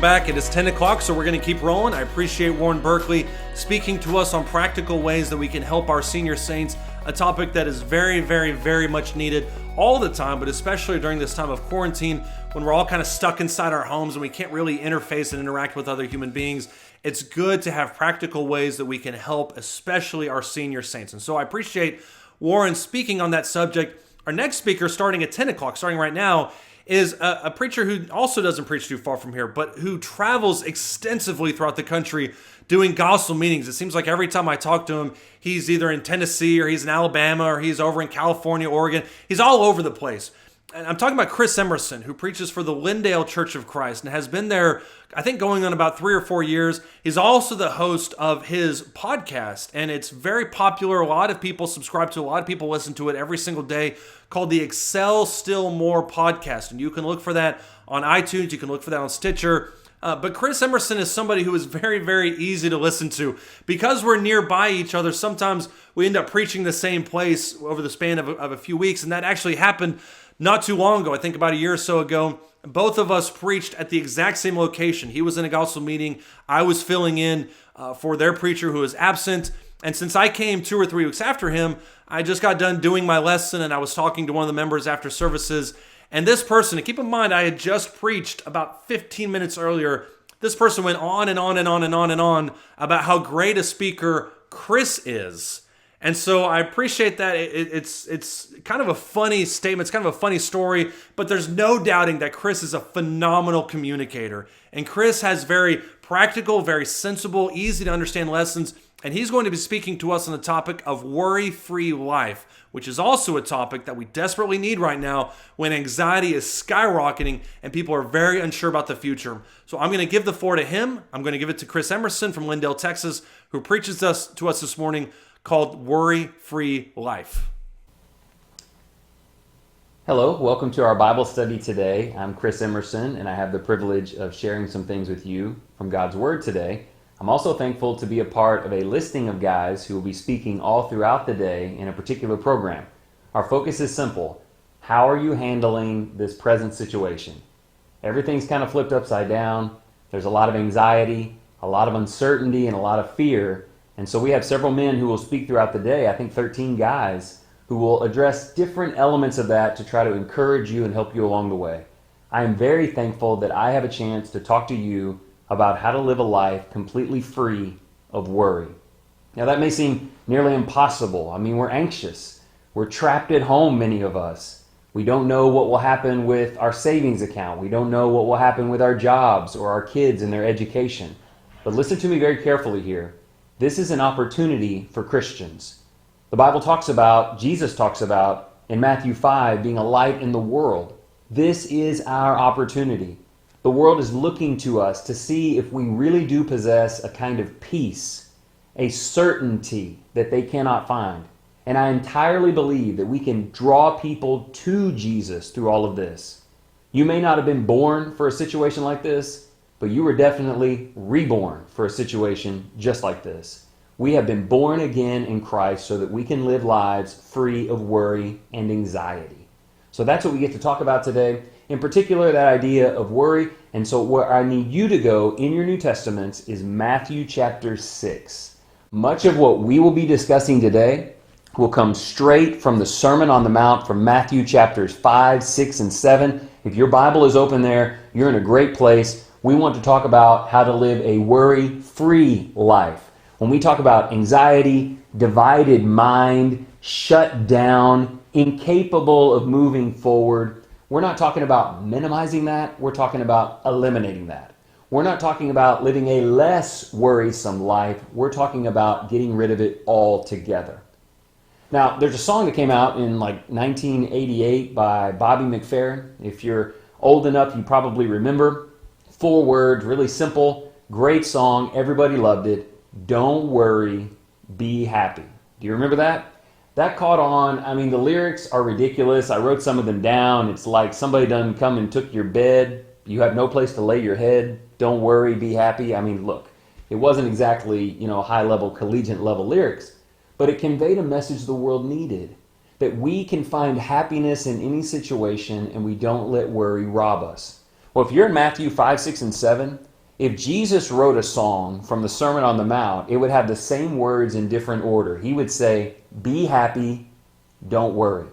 back. It is 10 o'clock, so we're going to keep rolling. I appreciate Warren Berkeley speaking to us on practical ways that we can help our senior saints, a topic that is very, very, very much needed all the time, but especially during this time of quarantine when we're all kind of stuck inside our homes and we can't really interface and interact with other human beings. It's good to have practical ways that we can help, especially our senior saints. And so I appreciate Warren speaking on that subject. Our next speaker, starting at 10 o'clock, starting right now, is a preacher who also doesn't preach too far from here, but who travels extensively throughout the country doing gospel meetings. It seems like every time I talk to him, he's either in Tennessee or he's in Alabama or he's over in California, Oregon. He's all over the place. And I'm talking about Kris Emerson, who preaches for the Lindale Church of Christ and has been there, I think, going on about 3 or 4 years. He's also the host of his podcast, and it's very popular. A lot of people subscribe to it. A lot of people listen to it every single day, called the Excel Still More podcast. And you can look for that on iTunes. You can look for that on Stitcher. But Kris Emerson is somebody who is very, very easy to listen to. Because we're nearby each other, sometimes we end up preaching the same place over the span of a few weeks, and that actually happened not too long ago. I think about a year or so ago, both of us preached at the exact same location. He was in a gospel meeting. I was filling in for their preacher who was absent. And since I came 2 or 3 weeks after him, I just got done doing my lesson and I was talking to one of the members after services. And this person, and keep in mind, I had just preached about 15 minutes earlier. This person went on and on and on and on and on about how great a speaker Kris is. And so I appreciate that. It's kind of a funny statement. It's kind of a funny story, but there's no doubting that Kris is a phenomenal communicator. And Kris has very practical, very sensible, easy to understand lessons. And he's going to be speaking to us on the topic of worry-free life, which is also a topic that we desperately need right now when anxiety is skyrocketing and people are very unsure about the future. So I'm going to give the floor to him. I'm going to give it to Kris Emerson from Lindale, Texas, who preaches to us this morning, called Worry-Free Life. Hello, welcome to our Bible study today. I'm Kris Emerson, and I have the privilege of sharing some things with you from God's Word today. I'm also thankful to be a part of a listing of guys who will be speaking all throughout the day in a particular program. Our focus is simple. How are you handling this present situation? Everything's kind of flipped upside down. There's a lot of anxiety, a lot of uncertainty, and a lot of fear. And so we have several men who will speak throughout the day, I think 13 guys, who will address different elements of that to try to encourage you and help you along the way. I am very thankful that I have a chance to talk to you about how to live a life completely free of worry. Now that may seem nearly impossible. I mean, we're anxious. We're trapped at home, many of us. We don't know what will happen with our savings account. We don't know what will happen with our jobs or our kids and their education. But listen to me very carefully here. This is an opportunity for Christians. The Bible Jesus talks about in Matthew 5 being a light in the world. This is our opportunity. The world is looking to us to see if we really do possess a kind of peace, a certainty that they cannot find. And I entirely believe that we can draw people to Jesus through all of this. You may not have been born for a situation like this, but you were definitely reborn for a situation just like this. We have been born again in Christ so that we can live lives free of worry and anxiety. So that's what we get to talk about today. In particular, that idea of worry. And so where I need you to go in your New Testaments is Matthew chapter 6. Much of what we will be discussing today will come straight from the Sermon on the Mount from Matthew chapters 5, 6, and 7. If your Bible is open there, you're in a great place. We want to talk about how to live a worry-free life. When we talk about anxiety, divided mind, shut down, incapable of moving forward, we're not talking about minimizing that. We're talking about eliminating that. We're not talking about living a less worrisome life. We're talking about getting rid of it altogether. Now, there's a song that came out in like 1988 by Bobby McFerrin. If you're old enough, you probably remember. 4 words, really simple, great song. Everybody loved it. Don't worry, be happy. Do you remember that? That caught on. I mean, the lyrics are ridiculous. I wrote some of them down. It's like somebody done come and took your bed. You have no place to lay your head. Don't worry, be happy. I mean, look, it wasn't exactly, high-level, collegiate-level lyrics, but it conveyed a message the world needed, that we can find happiness in any situation and we don't let worry rob us. Well, if you're in Matthew 5, 6, and 7, If Jesus wrote a song from the Sermon on the Mount, it would have the same words in different order. He would say, be happy, don't worry.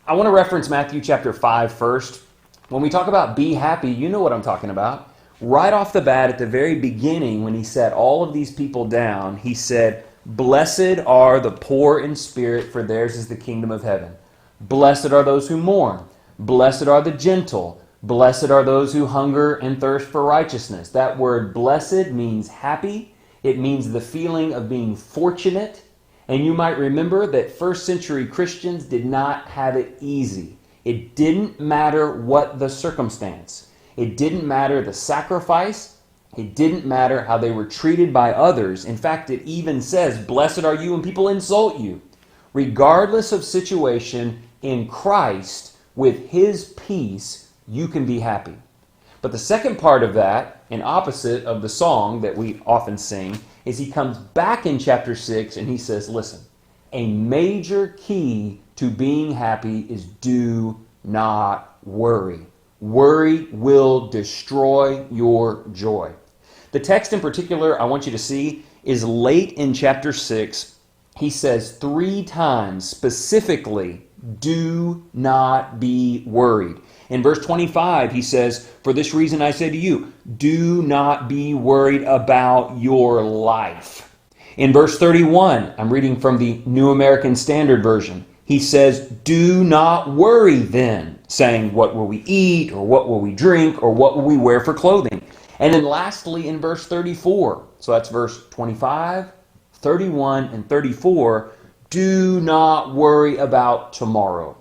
I want to reference Matthew chapter 5 first. When we talk about be happy, you know what I'm talking about. Right off the bat, at the very beginning, when he set all of these people down, he said, blessed are the poor in spirit, for theirs is the kingdom of heaven. Blessed are those who mourn. Blessed are the gentle. Blessed are those who hunger and thirst for righteousness. That word blessed means happy. It means the feeling of being fortunate. And you might remember that first century Christians did not have it easy. It didn't matter what the circumstance. It didn't matter the sacrifice. It didn't matter how they were treated by others. In fact, it even says, blessed are you when people insult you. Regardless of situation, in Christ, with His peace, you can be happy. But the second part of that, and opposite of the song that we often sing, is he comes back in chapter 6 and he says, listen, a major key to being happy is do not worry. Worry will destroy your joy. The text in particular I want you to see is late in chapter 6. He says 3 times specifically, do not be worried. In verse 25, he says, for this reason I say to you, do not be worried about your life. In verse 31, I'm reading from the New American Standard Version, he says, do not worry then, saying, what will we eat, or what will we drink, or what will we wear for clothing? And then lastly, in verse 34, so that's verse 25, 31, and 34, do not worry about tomorrow.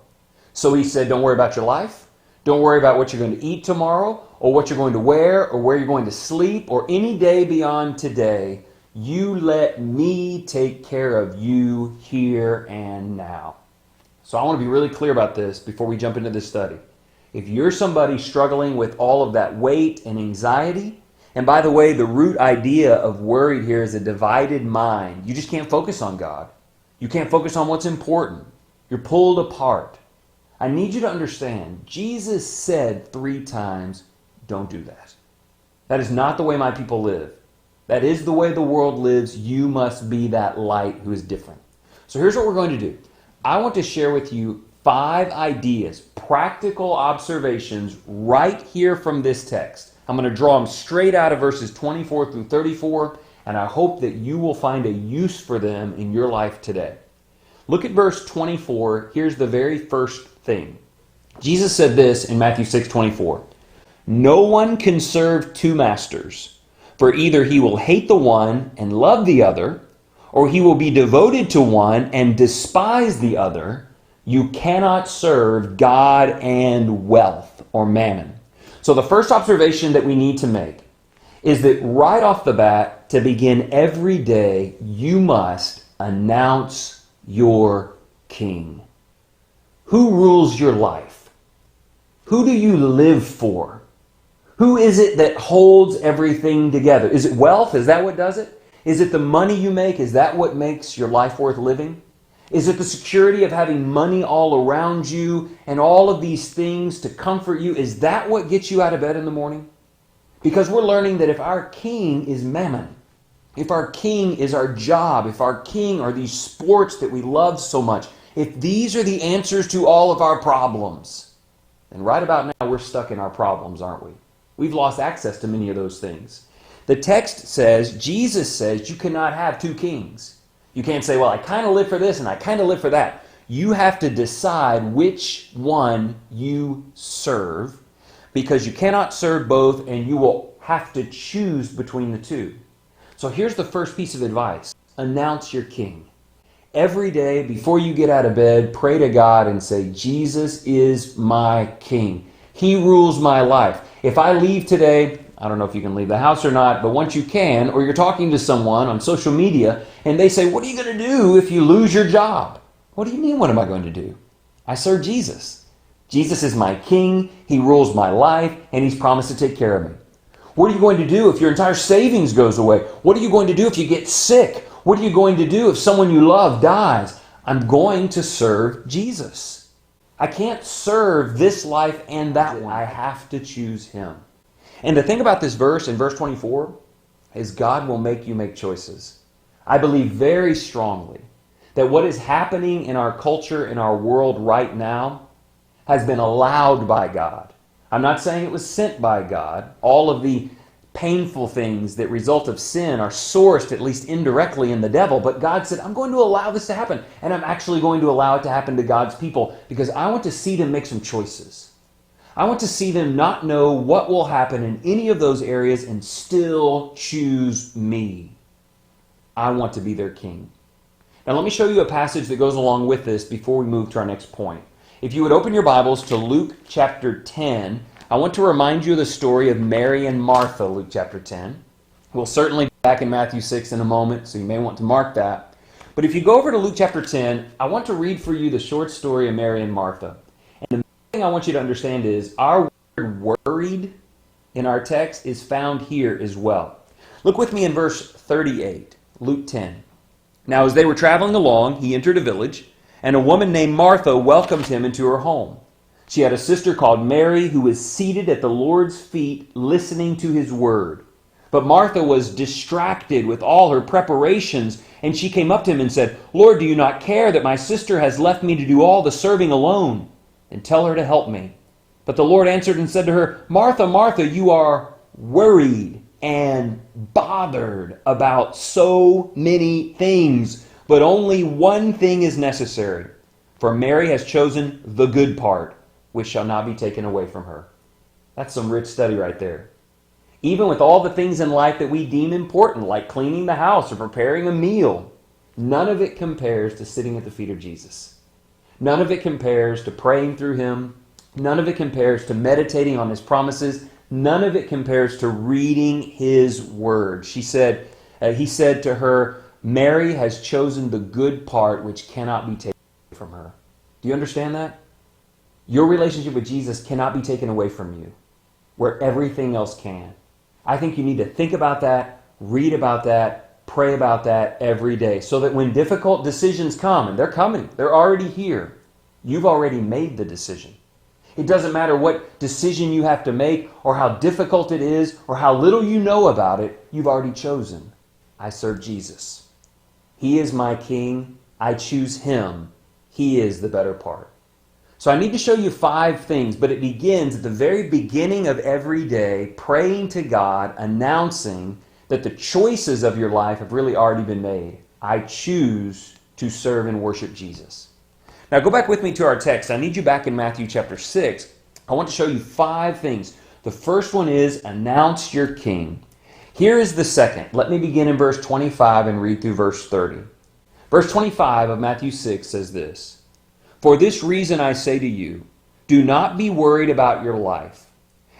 So he said, don't worry about your life. Don't worry about what you're going to eat tomorrow, or what you're going to wear, or where you're going to sleep, or any day beyond today. You let me take care of you here and now. So I want to be really clear about this before we jump into this study. If you're somebody struggling with all of that weight and anxiety, and by the way, the root idea of worried here is a divided mind. You just can't focus on God. You can't focus on what's important. You're pulled apart. I need you to understand, Jesus said 3 times, don't do that. That is not the way my people live. That is the way the world lives. You must be that light who is different. So here's what we're going to do. I want to share with you 5 ideas, practical observations right here from this text. I'm going to draw them straight out of verses 24 through 34, and I hope that you will find a use for them in your life today. Look at verse 24. Here's the very first thing. Jesus said this in Matthew 6:24. No one can serve 2 masters, for either he will hate the one and love the other, or he will be devoted to one and despise the other. You cannot serve God and wealth or mammon. So the first observation that we need to make is that right off the bat, to begin every day, you must announce your king. Who rules your life? Who do you live for? Who is it that holds everything together? Is it wealth? Is that what does it? Is it the money you make? Is that what makes your life worth living? Is it the security of having money all around you and all of these things to comfort you? Is that what gets you out of bed in the morning? Because we're learning that if our king is mammon, if our king is our job, if our king are these sports that we love so much, if these are the answers to all of our problems, then right about now we're stuck in our problems, aren't we? We've lost access to many of those things. The text says, Jesus says, you cannot have 2 kings. You can't say, well, I kind of live for this and I kind of live for that. You have to decide which one you serve, because you cannot serve both and you will have to choose between the 2. So here's the first piece of advice. Announce your king. Every day before you get out of bed, pray to God and say, Jesus is my king. He rules my life. If I leave today, I don't know if you can leave the house or not, but once you can, or you're talking to someone on social media and they say, what are you going to do if you lose your job? What do you mean, what am I going to do? I serve Jesus. Jesus is my king. He rules my life, and he's promised to take care of me. What are you going to do if your entire savings goes away? What are you going to do if you get sick? What are you going to do if someone you love dies? I'm going to serve Jesus. I can't serve this life and that one. I have to choose him. And the thing about this verse, in verse 24, is God will make you make choices. I believe very strongly that what is happening in our culture, in our world right now, has been allowed by God. I'm not saying it was sent by God. All of the painful things that result of sin are sourced, at least indirectly, in the devil. But God said, I'm going to allow this to happen. And I'm actually going to allow it to happen to God's people because I want to see them make some choices. I want to see them not know what will happen in any of those areas and still choose me. I want to be their king. Now let me show you a passage that goes along with this before we move to our next point. If you would open your Bibles to Luke chapter 10, I want to remind you of the story of Mary and Martha, Luke chapter 10. We'll certainly be back in Matthew 6 in a moment, so you may want to mark that. But if you go over to Luke chapter 10, I want to read for you the short story of Mary and Martha. And the thing I want you to understand is our word worried in our text is found here as well. Look with me in verse 38, Luke 10. Now as they were traveling along, he entered a village, and a woman named Martha welcomed him into her home. She had a sister called Mary who was seated at the Lord's feet listening to his word. But Martha was distracted with all her preparations, and she came up to him and said, Lord, do you not care that my sister has left me to do all the serving alone? And tell her to help me. But the Lord answered and said to her, Martha, Martha, you are worried and bothered about so many things, but only one thing is necessary. For Mary has chosen the good part, which shall not be taken away from her. That's some rich study right there. Even with all the things in life that we deem important, like cleaning the house or preparing a meal, none of it compares to sitting at the feet of Jesus. None of it compares to praying through him. None of it compares to meditating on his promises. None of it compares to reading his word. He said to her, Mary has chosen the good part which cannot be taken away from her. Do you understand that? Your relationship with Jesus cannot be taken away from you, where everything else can. I think you need to think about that, read about that, pray about that every day, so that when difficult decisions come, and they're coming, they're already here, you've already made the decision. It doesn't matter what decision you have to make, or how difficult it is, or how little you know about it, you've already chosen. I serve Jesus. He is my king. I choose him. He is the better part. So I need to show you 5 things, but it begins at the very beginning of every day, praying to God, announcing that the choices of your life have really already been made. I choose to serve and worship Jesus. Now go back with me to our text. I need you back in Matthew chapter 6. I want to show you 5 things. The first one is announce your king. Here is the second. Let me begin in verse 25 and read through verse 30. Verse 25 of Matthew 6 says this, For this reason I say to you, do not be worried about your life,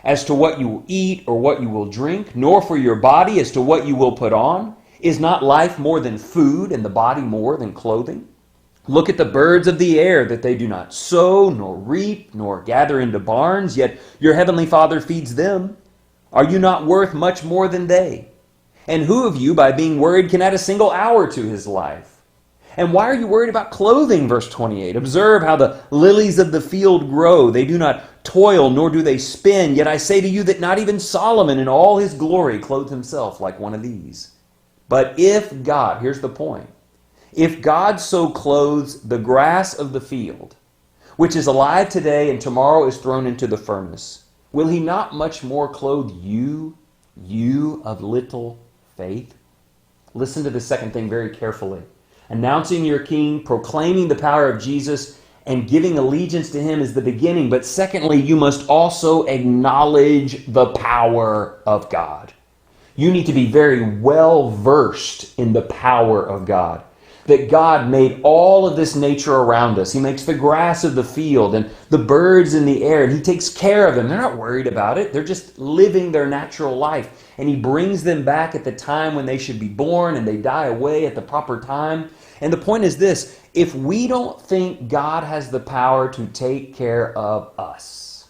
as to what you will eat or what you will drink, nor for your body as to what you will put on. Is not life more than food, and the body more than clothing? Look at the birds of the air, that they do not sow, nor reap, nor gather into barns, yet your heavenly Father feeds them. Are you not worth much more than they? And who of you, by being worried, can add a single hour to his life? And why are you worried about clothing? Verse 28. Observe how the lilies of the field grow. They do not toil, nor do they spin. Yet I say to you that not even Solomon in all his glory clothed himself like one of these. But if God, here's the point, if God so clothes the grass of the field, which is alive today and tomorrow is thrown into the furnace, will he not much more clothe you, you of little faith? Listen to the second thing very carefully. Announcing your king, proclaiming the power of Jesus, and giving allegiance to him is the beginning. But secondly, you must also acknowledge the power of God. You need to be very well versed in the power of God. That God made all of this nature around us. He makes the grass of the field and the birds in the air, and he takes care of them. They're not worried about it. They're just living their natural life. And he brings them back at the time when they should be born, and they die away at the proper time. And the point is this: if we don't think God has the power to take care of us,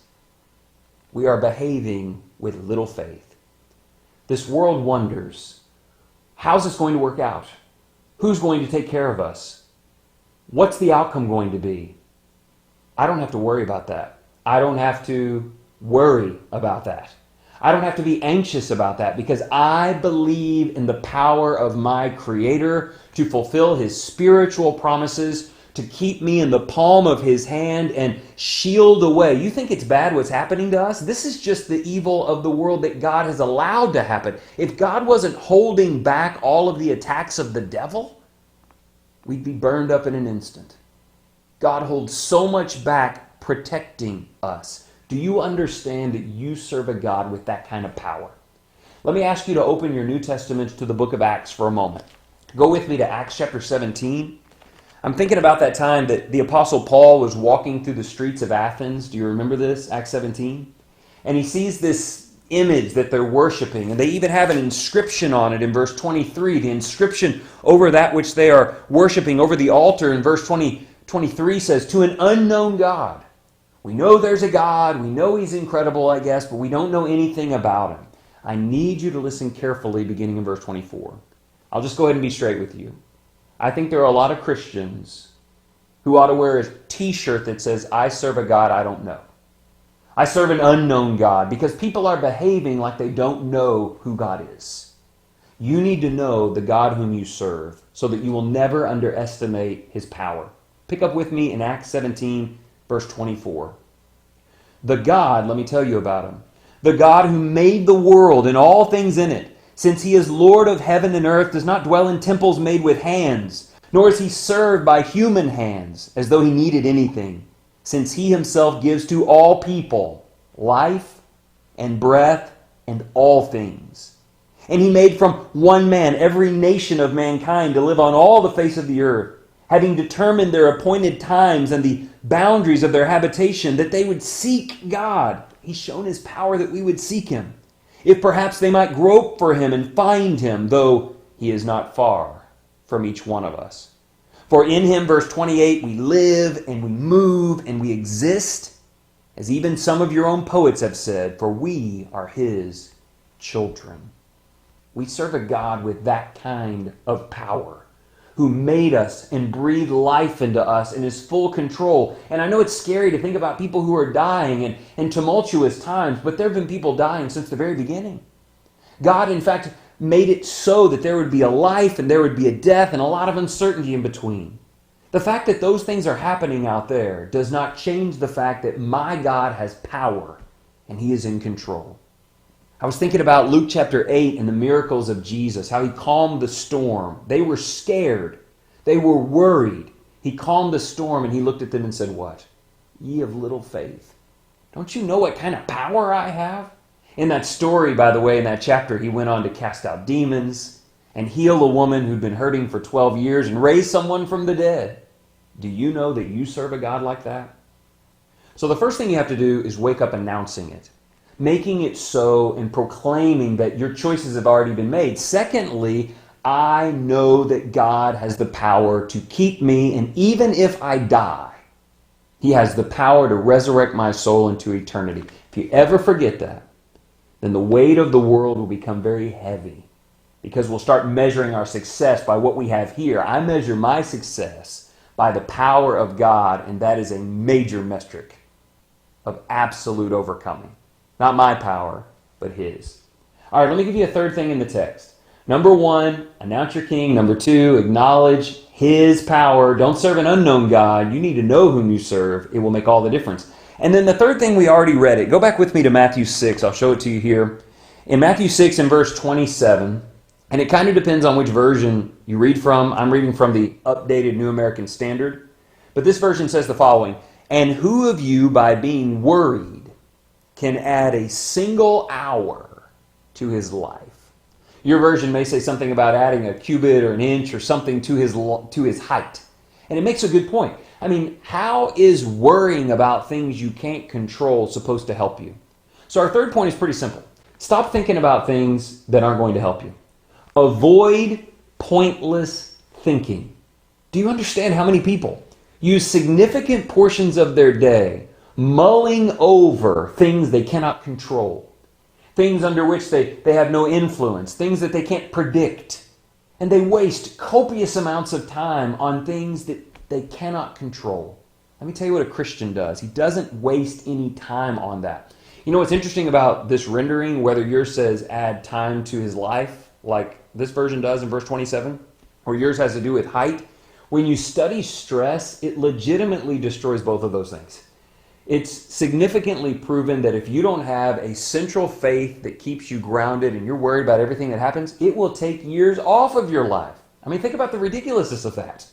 we are behaving with little faith. This world wonders, how's this going to work out? Who's going to take care of us? What's the outcome going to be? I don't have to worry about that. I don't have to worry about that. I don't have to be anxious about that because I believe in the power of my Creator to fulfill His spiritual promises, to keep me in the palm of His hand and shield away. You think it's bad what's happening to us? This is just the evil of the world that God has allowed to happen. If God wasn't holding back all of the attacks of the devil, we'd be burned up in an instant. God holds so much back protecting us. Do you understand that you serve a God with that kind of power? Let me ask you to open your New Testament to the book of Acts for a moment. Go with me to Acts chapter 17. I'm thinking about that time that the Apostle Paul was walking through the streets of Athens. Do you remember this? Acts 17. And he sees this image that they're worshiping, and they even have an inscription on it in verse 23. The inscription over that which they are worshiping, over the altar in verse 23 says, "To an unknown God." We know there's a God. We know He's incredible, I guess, but we don't know anything about Him. I need you to listen carefully beginning in verse 24. I'll just go ahead and be straight with you. I think there are a lot of Christians who ought to wear a t-shirt that says, "I serve a God I don't know. I serve an unknown God," because people are behaving like they don't know who God is. You need to know the God whom you serve so that you will never underestimate His power. Pick up with me in Acts 17, verse 24. The God, let me tell you about Him, the God who made the world and all things in it, since He is Lord of heaven and earth, does not dwell in temples made with hands, nor is He served by human hands, as though He needed anything, since He Himself gives to all people life and breath and all things. And He made from one man every nation of mankind to live on all the face of the earth, having determined their appointed times and the boundaries of their habitation, that they would seek God. He's shown His power that we would seek Him, if perhaps they might grope for Him and find Him, though He is not far from each one of us. For in Him, verse 28, we live and we move and we exist, as even some of your own poets have said, for we are His children. We serve a God with that kind of power, who made us and breathed life into us and is full control. And I know it's scary to think about people who are dying and tumultuous times, but there have been people dying since the very beginning. God, in fact, made it so that there would be a life and there would be a death and a lot of uncertainty in between. The fact that those things are happening out there does not change the fact that my God has power and He is in control. I was thinking about Luke chapter 8 and the miracles of Jesus, how He calmed the storm. They were scared. They were worried. He calmed the storm and He looked at them and said, "What? Ye of little faith. Don't you know what kind of power I have?" In that story, by the way, in that chapter, He went on to cast out demons and heal a woman who'd been hurting for 12 years and raise someone from the dead. Do you know that you serve a God like that? So the first thing you have to do is wake up announcing it, making it so and proclaiming that your choices have already been made. Secondly, I know that God has the power to keep me, and even if I die, He has the power to resurrect my soul into eternity. If you ever forget that, then the weight of the world will become very heavy, because we'll start measuring our success by what we have here. I measure my success by the power of God, and that is a major metric of absolute overcoming. Not my power, but His. All right, let me give you a third thing in the text. Number one, announce your King. Number two, acknowledge His power. Don't serve an unknown God. You need to know whom you serve. It will make all the difference. And then the third thing, we already read it. Go back with me to Matthew 6. I'll show it to you here. In Matthew 6 and verse 27, and it kind of depends on which version you read from. I'm reading from the updated New American Standard. But this version says the following: "And who of you, by being worried, can add a single hour to his life?" Your version may say something about adding a cubit or an inch or something to his height. And it makes a good point. I mean, how is worrying about things you can't control supposed to help you? So our third point is pretty simple. Stop thinking about things that aren't going to help you. Avoid pointless thinking. Do you understand how many people use significant portions of their day mulling over things they cannot control, things under which they have no influence, things that they can't predict, and they waste copious amounts of time on things that they cannot control? Let me tell you what a Christian does. He doesn't waste any time on that. You know what's interesting about this rendering, whether yours says add time to his life, like this version does in verse 27, or yours has to do with height? When you study stress, it legitimately destroys both of those things. It's significantly proven that if you don't have a central faith that keeps you grounded and you're worried about everything that happens, it will take years off of your life. I mean, think about the ridiculousness of that.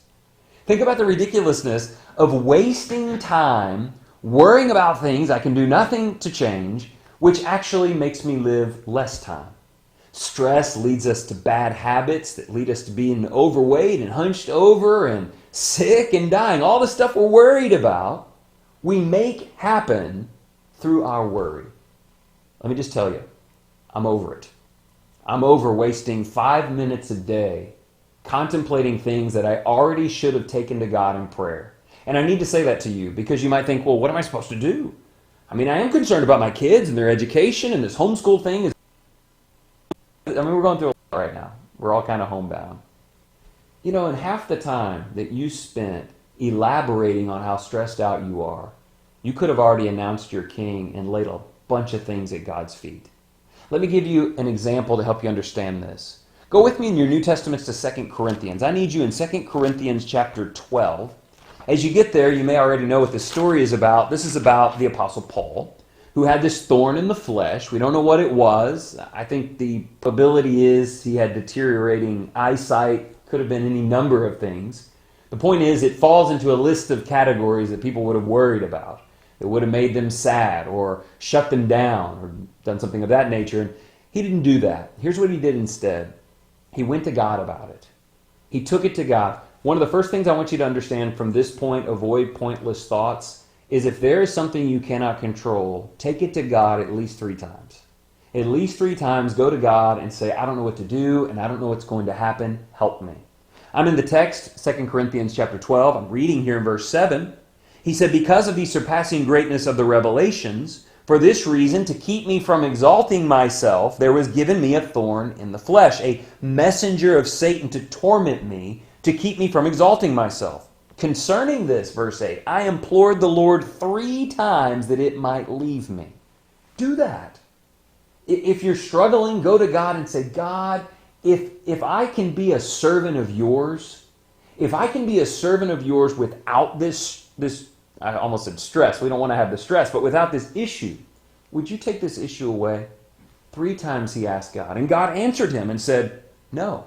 Think about the ridiculousness of wasting time worrying about things I can do nothing to change, which actually makes me live less time. Stress leads us to bad habits that lead us to being overweight and hunched over and sick and dying. All the stuff we're worried about, we make happen through our worry. Let me just tell you, I'm over it. I'm over wasting 5 minutes a day contemplating things that I already should have taken to God in prayer. And I need to say that to you because you might think, well, what am I supposed to do? I mean, I am concerned about my kids and their education, and this homeschool thing is... we're going through a lot right now. We're all kind of homebound. You know, and half the time that you spent elaborating on how stressed out you are, you could have already announced your king and laid a bunch of things at God's feet. Let me give you an example to help you understand this. Go with me in your New Testaments to 2 Corinthians. I need you in 2 Corinthians chapter 12. As you get there, you may already know what this story is about. This is about the Apostle Paul, who had this thorn in the flesh. We don't know what it was. I think the probability is he had deteriorating eyesight. Could have been any number of things. The point is, it falls into a list of categories that people would have worried about. It would have made them sad or shut them down or done something of that nature. And he didn't do that. Here's what he did instead. He went to God about it. He took it to God. One of the first things I want you to understand from this point, avoid pointless thoughts, is if there is something you cannot control, take it to God at least 3 times. At least 3 times, go to God and say, I don't know what to do, and I don't know what's going to happen. Help me. I'm in the text, 2 Corinthians chapter 12. I'm reading here in verse 7. He said, because of the surpassing greatness of the revelations, for this reason, to keep me from exalting myself, there was given me a thorn in the flesh, a messenger of Satan to torment me, to keep me from exalting myself. Concerning this, verse 8, I implored the Lord 3 times that it might leave me. Do that. If you're struggling, go to God and say, God, if I can be a servant of yours, if I can be a servant of yours without this, I almost said stress. We don't want to have the stress, but without this issue, would you take this issue away? 3 times he asked God, and God answered him and said, no.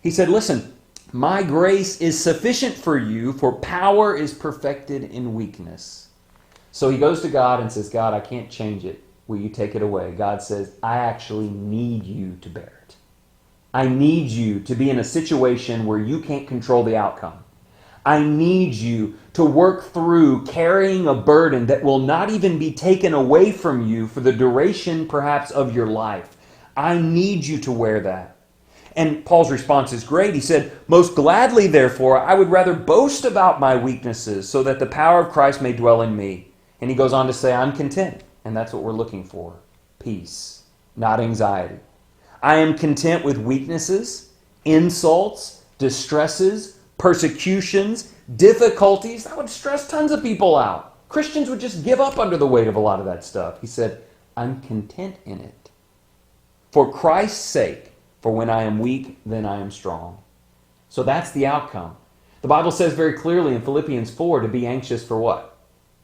He said, listen, my grace is sufficient for you, for power is perfected in weakness. So he goes to God and says, God, I can't change it. Will you take it away? God says, I actually need you to bear it. I need you to be in a situation where you can't control the outcome. I need you to work through carrying a burden that will not even be taken away from you for the duration, perhaps, of your life. I need you to wear that. And Paul's response is great. He said, most gladly, therefore, I would rather boast about my weaknesses so that the power of Christ may dwell in me. And he goes on to say, I'm content. And that's what we're looking for. Peace, not anxiety. I am content with weaknesses, insults, distresses, persecutions, difficulties. That would stress tons of people out. Christians would just give up under the weight of a lot of that stuff. He said, I'm content in it. For Christ's sake, for when I am weak, then I am strong. So that's the outcome. The Bible says very clearly in Philippians 4 to be anxious for what?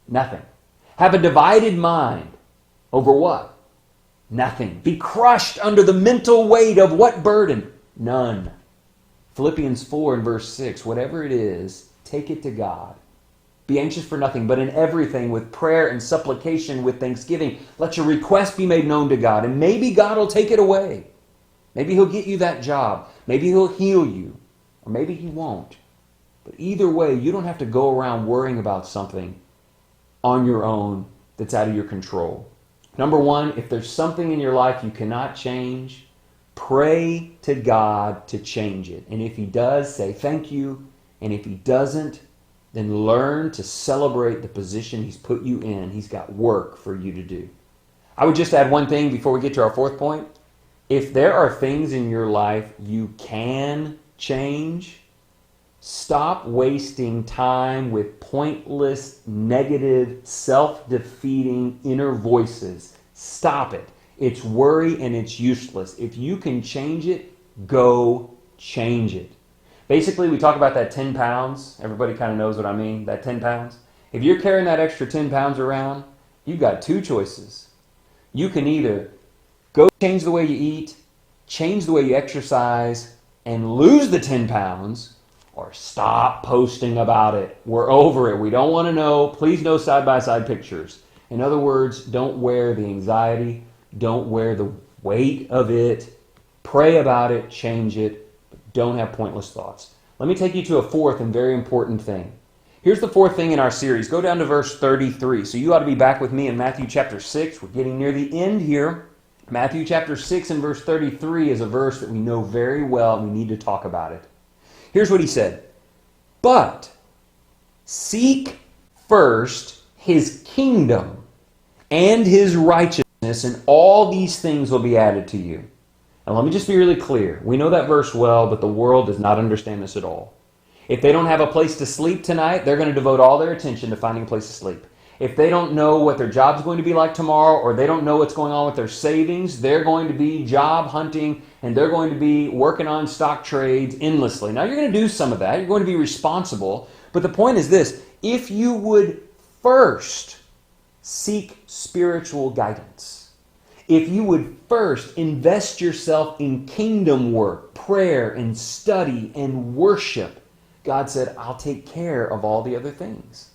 Nothing. Have a divided mind over what? Nothing. Be crushed under the mental weight of what burden? None. Philippians 4 and verse 6, whatever it is, take it to God. Be anxious for nothing, but in everything with prayer and supplication with thanksgiving. Let your request be made known to God, and maybe God will take it away. Maybe he'll get you that job. Maybe he'll heal you, or maybe he won't. But either way, you don't have to go around worrying about something on your own that's out of your control. Number 1, if there's something in your life you cannot change, pray to God to change it. And if he does, say thank you. And if he doesn't, then learn to celebrate the position he's put you in. He's got work for you to do. I would just add one thing before we get to our 4th point. If there are things in your life you can change, Stop wasting time with pointless, negative, self-defeating inner voices. Stop it. It's worry and it's useless. If you can change it, go change it. Basically, we talk about that 10 pounds. Everybody kind of knows what I mean, that 10 pounds. If you're carrying that extra 10 pounds around, you've got two choices. You can either go change the way you eat, change the way you exercise, and lose the 10 pounds, or stop posting about it. We're over it. We don't want to know. Please no side-by-side pictures. In other words, don't wear the anxiety. Don't wear the weight of it. Pray about it. Change it. But don't have pointless thoughts. Let me take you to a fourth and very important thing. Here's the fourth thing in our series. Go down to verse 33. So you ought to be back with me in Matthew chapter 6. We're getting near the end here. Matthew chapter 6 and verse 33 is a verse that we know very well, and we need to talk about it. Here's what he said. But seek first his kingdom and his righteousness, and all these things will be added to you. Now let me just be really clear. We know that verse well, but the world does not understand this at all. If they don't have a place to sleep tonight, they're going to devote all their attention to finding a place to sleep. If they don't know what their job's going to be like tomorrow, or they don't know what's going on with their savings, they're going to be job hunting, and they're going to be working on stock trades endlessly. Now, you're going to do some of that. You're going to be responsible. But the point is this. If you would first seek spiritual guidance, if you would first invest yourself in kingdom work, prayer, and study, and worship, God said, I'll take care of all the other things.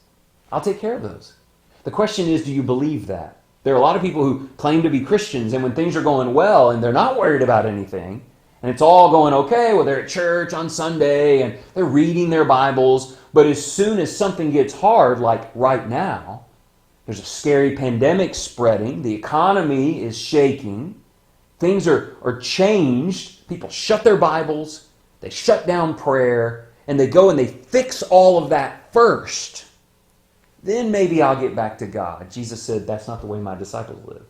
I'll take care of those. The question is, do you believe that? There are a lot of people who claim to be Christians, and when things are going well and they're not worried about anything, and it's all going okay, well, they're at church on Sunday and they're reading their Bibles, but as soon as something gets hard, like right now, there's a scary pandemic spreading, the economy is shaking, things are changed, people shut their Bibles, they shut down prayer, and they go and they fix all of that first. Then maybe I'll get back to God. Jesus said, that's not the way my disciples live.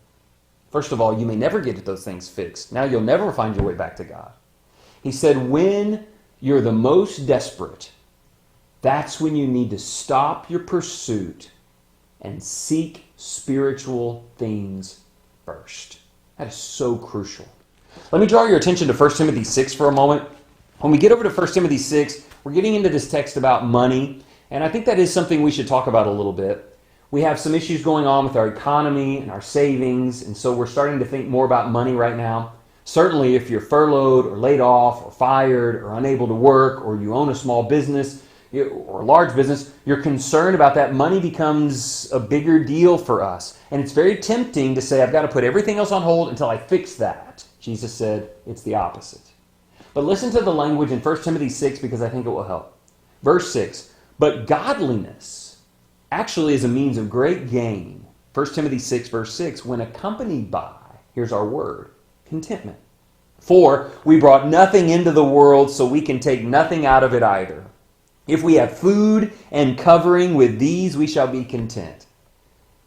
First of all, you may never get those things fixed. Now you'll never find your way back to God. He said, when you're the most desperate, that's when you need to stop your pursuit and seek spiritual things first. That is so crucial. Let me draw your attention to 1 Timothy 6 for a moment. When we get over to 1 Timothy 6, we're getting into this text about money. And I think that is something we should talk about a little bit. We have some issues going on with our economy and our savings, and so we're starting to think more about money right now. Certainly if you're furloughed or laid off or fired or unable to work, or you own a small business or a large business, you're concerned about that. Money becomes a bigger deal for us. And it's very tempting to say, I've got to put everything else on hold until I fix that. Jesus said it's the opposite. But listen to the language in 1 Timothy 6 because I think it will help. Verse 6. But godliness actually is a means of great gain. 1 Timothy 6, verse 6, when accompanied by, here's our word, contentment. For we brought nothing into the world, so we can take nothing out of it either. If we have food and covering, with these we shall be content.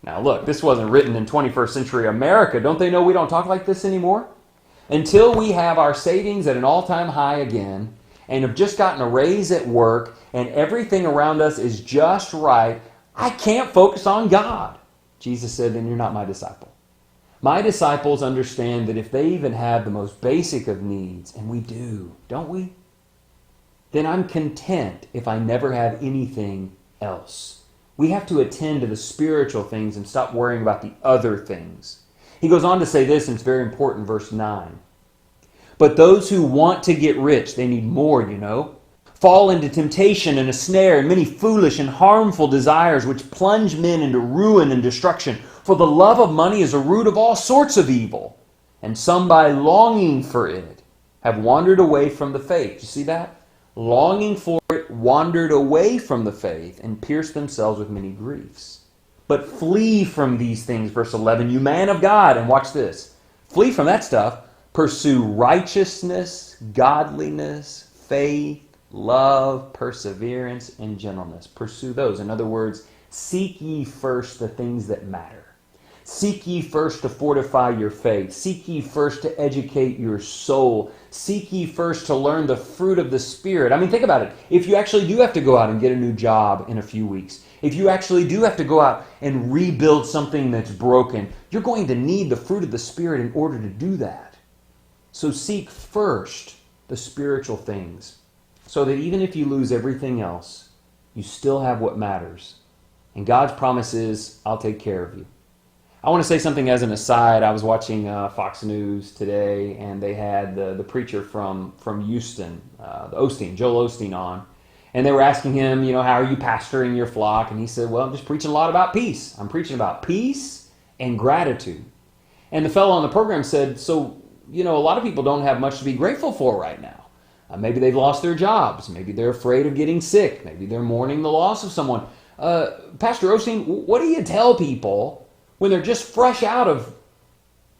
Now look, this wasn't written in 21st century America. Don't they know we don't talk like this anymore? Until we have our savings at an all-time high again, and have just gotten a raise at work, and everything around us is just right, I can't focus on God. Jesus said, then you're not my disciple. My disciples understand that if they even have the most basic of needs, and we do, don't we? Then I'm content if I never have anything else. We have to attend to the spiritual things and stop worrying about the other things. He goes on to say this, and it's very important, verse 9. But those who want to get rich, they need more, fall into temptation and a snare and many foolish and harmful desires which plunge men into ruin and destruction. For the love of money is a root of all sorts of evil, and some by longing for it have wandered away from the faith. You see that? Longing for it, wandered away from the faith and pierced themselves with many griefs. But flee from these things, verse 11, you man of God, and watch this. Flee from that stuff. Pursue righteousness, godliness, faith, love, perseverance, and gentleness. Pursue those. In other words, seek ye first the things that matter. Seek ye first to fortify your faith. Seek ye first to educate your soul. Seek ye first to learn the fruit of the Spirit. I mean, think about it. If you actually do have to go out and get a new job in a few weeks, if you actually do have to go out and rebuild something that's broken, you're going to need the fruit of the Spirit in order to do that. So seek first the spiritual things, so that even if you lose everything else, you still have what matters. And God's promise is, I'll take care of you. I want to say something as an aside. I was watching Fox News today, and they had the preacher from Houston, Joel Osteen on. And they were asking him, how are you pastoring your flock? And he said, well, I'm just preaching a lot about peace. I'm preaching about peace and gratitude. And the fellow on the program said, so, a lot of people don't have much to be grateful for right now. Maybe they've lost their jobs. Maybe they're afraid of getting sick. Maybe they're mourning the loss of someone. Pastor Osteen, what do you tell people when they're just fresh out of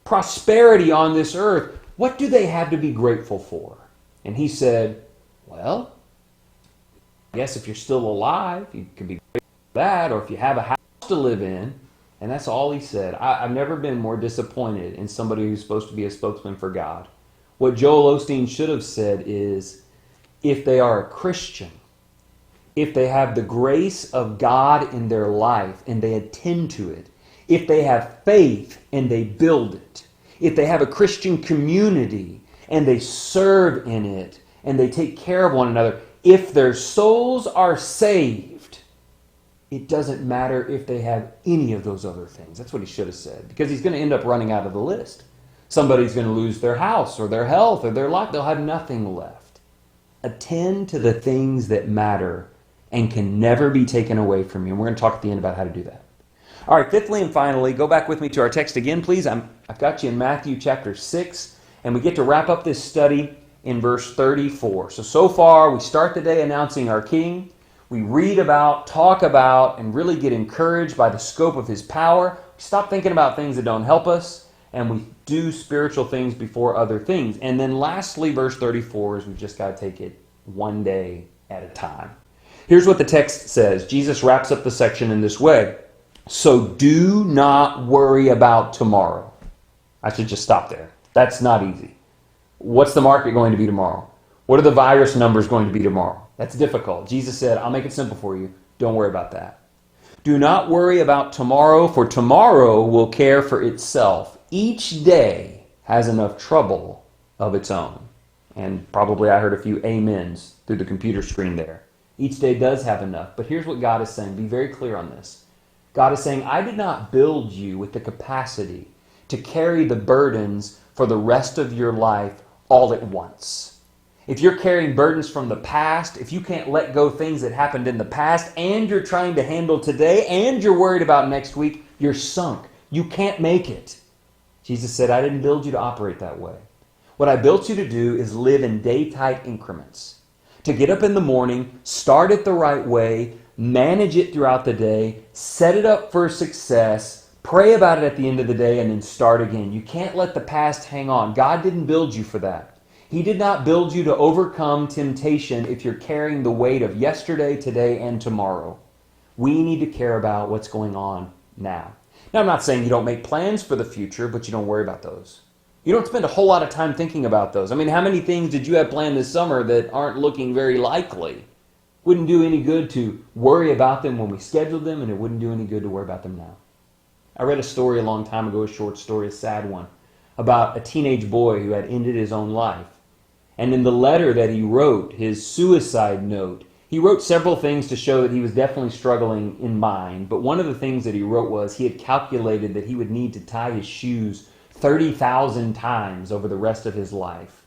prosperity on this earth? What do they have to be grateful for? And he said, well, I guess if you're still alive, you can be grateful for that, or if you have a house to live in. And that's all he said. I've never been more disappointed in somebody who's supposed to be a spokesman for God. What Joel Osteen should have said is, if they are a Christian, if they have the grace of God in their life and they attend to it, if they have faith and they build it, if they have a Christian community and they serve in it and they take care of one another, if their souls are saved, it doesn't matter if they have any of those other things. That's what he should have said, because he's going to end up running out of the list. Somebody's going to lose their house or their health or their life. They'll have nothing left. Attend to the things that matter and can never be taken away from you. And we're going to talk at the end about how to do that. All right, fifthly and finally, go back with me to our text again, please. I've got you in Matthew chapter 6, and we get to wrap up this study in verse 34. So far, we start the day announcing our King. We read about, talk about, and really get encouraged by the scope of His power. We stop thinking about things that don't help us, and we do spiritual things before other things. And then lastly, verse 34 is we've just got to take it one day at a time. Here's what the text says. Jesus wraps up the section in this way. So do not worry about tomorrow. I should just stop there. That's not easy. What's the market going to be tomorrow? What are the virus numbers going to be tomorrow? That's difficult. Jesus said, I'll make it simple for you. Don't worry about that. Do not worry about tomorrow, for tomorrow will care for itself. Each day has enough trouble of its own. And probably I heard a few amens through the computer screen there. Each day does have enough. But here's what God is saying. Be very clear on this. God is saying, I did not build you with the capacity to carry the burdens for the rest of your life all at once. If you're carrying burdens from the past, if you can't let go things that happened in the past, and you're trying to handle today, and you're worried about next week, you're sunk. You can't make it. Jesus said, I didn't build you to operate that way. What I built you to do is live in day-tight increments. To get up in the morning, start it the right way, manage it throughout the day, set it up for success, pray about it at the end of the day, and then start again. You can't let the past hang on. God didn't build you for that. He did not build you to overcome temptation if you're carrying the weight of yesterday, today, and tomorrow. We need to care about what's going on now. Now, I'm not saying you don't make plans for the future, but you don't worry about those. You don't spend a whole lot of time thinking about those. I mean, how many things did you have planned this summer that aren't looking very likely? Wouldn't do any good to worry about them when we scheduled them, and it wouldn't do any good to worry about them now. I read a story a long time ago, a short story, a sad one, about a teenage boy who had ended his own life. And in the letter that he wrote, his suicide note, he wrote several things to show that he was definitely struggling in mind. But one of the things that he wrote was he had calculated that he would need to tie his shoes 30,000 times over the rest of his life.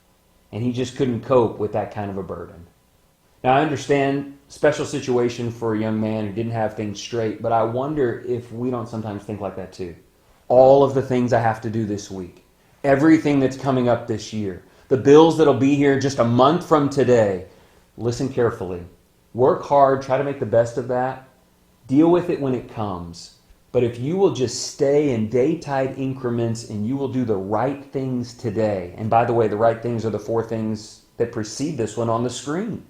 And he just couldn't cope with that kind of a burden. Now, I understand special situation for a young man who didn't have things straight, but I wonder if we don't sometimes think like that too. All of the things I have to do this week, everything that's coming up this year, the bills that'll be here just a month from today. Listen carefully. Work hard, try to make the best of that. Deal with it when it comes. But if you will just stay in day-tight increments and you will do the right things today, and by the way, the right things are the 4 things that precede this one on the screen.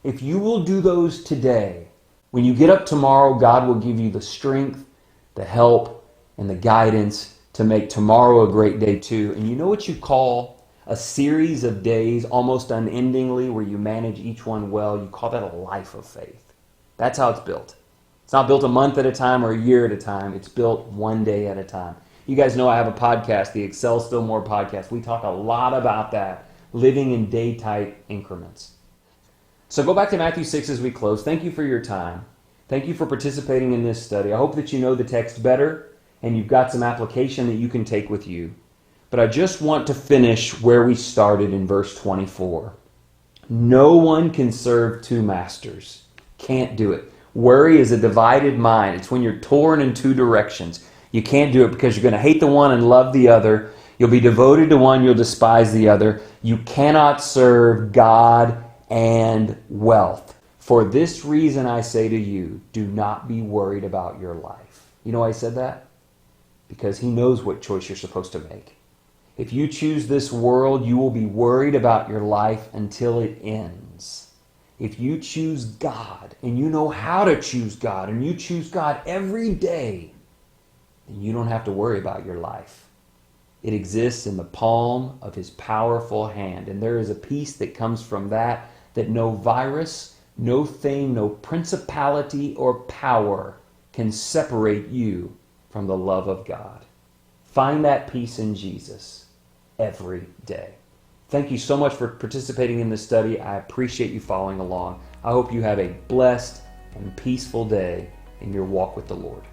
If you will do those today, when you get up tomorrow, God will give you the strength, the help, and the guidance to make tomorrow a great day too. And you know what you call a series of days almost unendingly where you manage each one well? You call that a life of faith. That's how it's built. It's not built a month at a time or a year at a time. It's built one day at a time. You guys know I have a podcast, the Excel Still More podcast. We talk a lot about that, living in day-type increments. So go back to Matthew 6 as we close. Thank you for your time. Thank you for participating in this study. I hope that you know the text better and you've got some application that you can take with you. But I just want to finish where we started in verse 24. No one can serve two masters. Can't do it. Worry is a divided mind. It's when you're torn in two directions. You can't do it because you're going to hate the one and love the other. You'll be devoted to one, you'll despise the other. You cannot serve God and wealth. For this reason I say to you, do not be worried about your life. You know why I said that? Because he knows what choice you're supposed to make. If you choose this world, you will be worried about your life until it ends. If you choose God, and you know how to choose God, and you choose God every day, then you don't have to worry about your life. It exists in the palm of his powerful hand, and there is a peace that comes from that no virus, no thing, no principality or power can separate you from the love of God. Find that peace in Jesus every day. Thank you so much for participating in this study. I appreciate you following along. I hope you have a blessed and peaceful day in your walk with the Lord.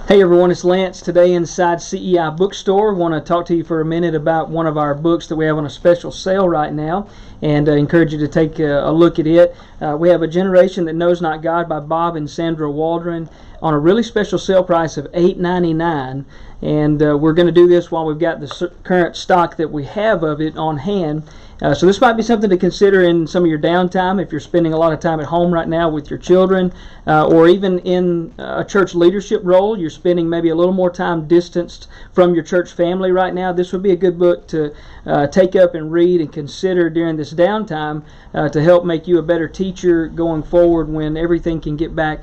Hey everyone, it's Lance today inside CEI Bookstore. Want to talk to you for a minute about one of our books that we have on a special sale right now, and encourage you to take a look at it. We have A Generation That Knows Not God by Bob and Sandra Waldron on a really special sale price of $8.99, and we're going to do this while we've got the current stock that we have of it on hand. So this might be something to consider in some of your downtime if you're spending a lot of time at home right now with your children, or even in a church leadership role. You're spending maybe a little more time distanced from your church family right now. This would be a good book to take up and read and consider during this downtime to help make you a better teacher going forward when everything can get back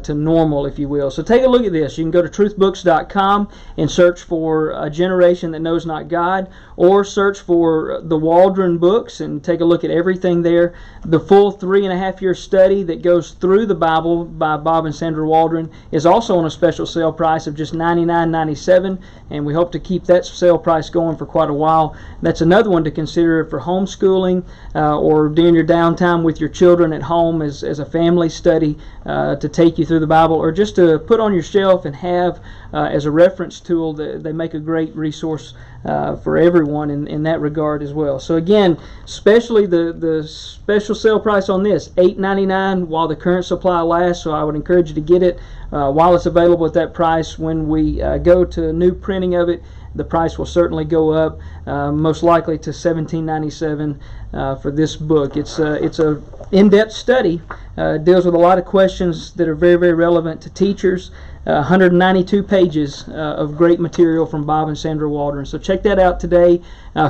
to normal, if you will. So take a look at this. You can go to truthbooks.com and search for A Generation That Knows Not God, or search for the Waldron books and take a look at everything there. The full 3.5-year study that goes through the Bible by Bob and Sandra Waldron is also on a special sale price of just $99.97, and we hope to keep that sale price going for quite a while. That's another one to consider for homeschooling or during your downtime with your children at home as a family study to take you through the Bible, or just to put on your shelf and have as a reference tool. They make a great resource for everyone in that regard as well. So again, especially the special sale price on this, $8.99 while the current supply lasts. So I would encourage you to get it while it's available at that price. When we go to a new printing of it, the price will certainly go up, most likely to $17.97 for this book. It's a in-depth study. Deals with a lot of questions that are very, very relevant to teachers. 192 pages of great material from Bob and Sandra Waldron. So check that out today.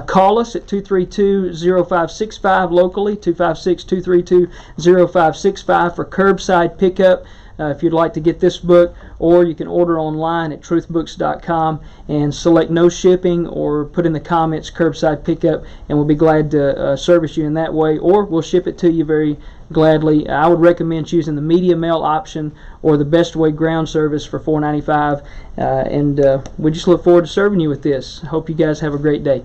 Call us at 232-0565 locally, 256-232-0565 for curbside pickup. If you'd like to get this book, or you can order online at truthbooks.com and select no shipping, or put in the comments curbside pickup, and we'll be glad to service you in that way, or we'll ship it to you very gladly. I would recommend choosing the media mail option or the Best Way ground service for $4.95, and we just look forward to serving you with this. Hope you guys have a great day.